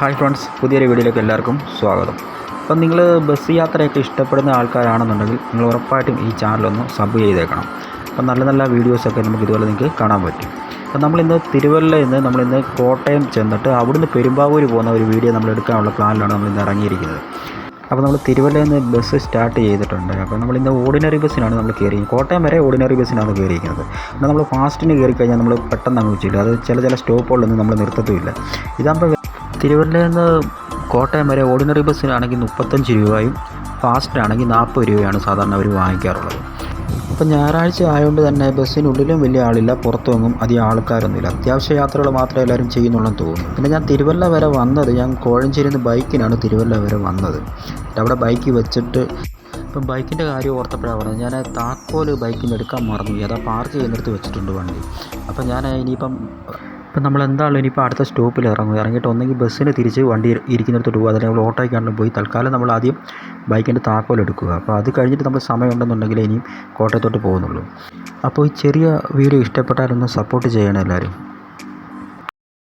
Hi friends, പുതിയൊരു വീഡിയോയിലേക്ക് എല്ലാവർക്കും സ്വാഗതം. അപ്പം നിങ്ങൾ ബസ് യാത്രയൊക്കെ ഇഷ്ടപ്പെടുന്ന ആൾക്കാരാണെന്നുണ്ടെങ്കിൽ നിങ്ങൾ ഉറപ്പായിട്ടും ഈ ചാനലൊന്ന് സബ് ചെയ്തേക്കണം. അപ്പം നല്ല നല്ല വീഡിയോസൊക്കെ നമുക്ക് ഇതുപോലെ നിങ്ങൾക്ക് കാണാൻ പറ്റും. അപ്പം നമ്മളിന്ന് തിരുവല്ലയിൽ നിന്ന് നമ്മളിന്ന് കോട്ടയം ചെന്നിട്ട് അവിടുന്ന് പെരുമ്പാവൂർ പോകുന്ന ഒരു വീഡിയോ നമ്മൾ എടുക്കാനുള്ള പ്ലാനിലാണ് നമ്മളിന്ന് ഇറങ്ങിയിരിക്കുന്നത്. അപ്പോൾ നമ്മൾ തിരുവല്ലയിൽ നിന്ന് ബസ് സ്റ്റാർട്ട് ചെയ്തിട്ടുണ്ട്. അപ്പോൾ നമ്മളിന്ന് ഓർഡിനറി ബസ്സിനാണ് നമ്മൾ കയറി, കോട്ടയം വരെ ഓർഡിനറി ബസ്സിനാണ് കയറിയിരിക്കുന്നത്. എന്നാൽ നമ്മൾ ഫാസ്റ്റിന് കയറി കഴിഞ്ഞാൽ നമ്മൾ പെട്ടെന്ന് അങ്ങ് വെച്ചില്ല, അത് ചില സ്റ്റോപ്പുകളിലൊന്നും നമ്മൾ നിർത്തത്തുമില്ല. ഇതാകുമ്പോൾ തിരുവല്ലയിൽ നിന്ന് കോട്ടയം വരെ ഓർഡിനറി ബസ്സിനാണെങ്കിൽ 35 രൂപയും ഫാസ്റ്റിനാണെങ്കിൽ 40 രൂപയാണ് സാധാരണ അവർ വാങ്ങിക്കാറുള്ളത്. ഇപ്പം ഞായറാഴ്ച ആയതുകൊണ്ട് തന്നെ ബസ്സിനുള്ളിലും വലിയ ആളില്ല, പുറത്തൊന്നും അധികം ആൾക്കാരൊന്നുമില്ല. അത്യാവശ്യ യാത്രകൾ മാത്രമേ എല്ലാവരും ചെയ്യുന്നുള്ളെന്ന് തോന്നുന്നു. പിന്നെ ഞാൻ തിരുവല്ല വരെ വന്നത്, ഞാൻ കോഴഞ്ചേരിയിൽ നിന്ന് ബൈക്കിനാണ് തിരുവല്ല വരെ വന്നത്. അവിടെ ബൈക്ക് വെച്ചിട്ട് ഇപ്പം ബൈക്കിൻ്റെ കാര്യം ഓർത്തപ്പോഴാണ് പറഞ്ഞത്, ഞാൻ താക്കോൽ ബൈക്കിന് എടുക്കാൻ മറന്നു, അതാ പാർക്ക് ചെയ്യുന്നിടത്ത് വെച്ചിട്ടുണ്ട് വണ്ടി. അപ്പം ഞാൻ ഇനിയിപ്പം നമ്മൾ എന്താണല്ലോ ഇനിയിപ്പോൾ അടുത്ത സ്റ്റോപ്പിൽ ഇറങ്ങിയിട്ട് ഒന്നെങ്കിൽ ബസ്സിന് തിരിച്ച് വണ്ടി ഇരിക്കുന്നിടത്തോട്ട് പോകുക, അല്ലെങ്കിൽ നമ്മൾ ഓട്ടോയ്ക്കാണെങ്കിലും പോയി തൽക്കാലം നമ്മൾ ആദ്യം ബൈക്കിൻ്റെ താക്കോൽ എടുക്കുക. അപ്പോൾ അത് കഴിഞ്ഞിട്ട് നമ്മൾ സമയമുണ്ടെന്നുണ്ടെങ്കിൽ ഇനിയും കോട്ടയത്തോട്ട് പോകുന്നുള്ളൂ. അപ്പോൾ ഈ ചെറിയ വീഡിയോ ഇഷ്ടപ്പെട്ടാലൊന്ന് സപ്പോർട്ട് ചെയ്യണം എല്ലാവരും.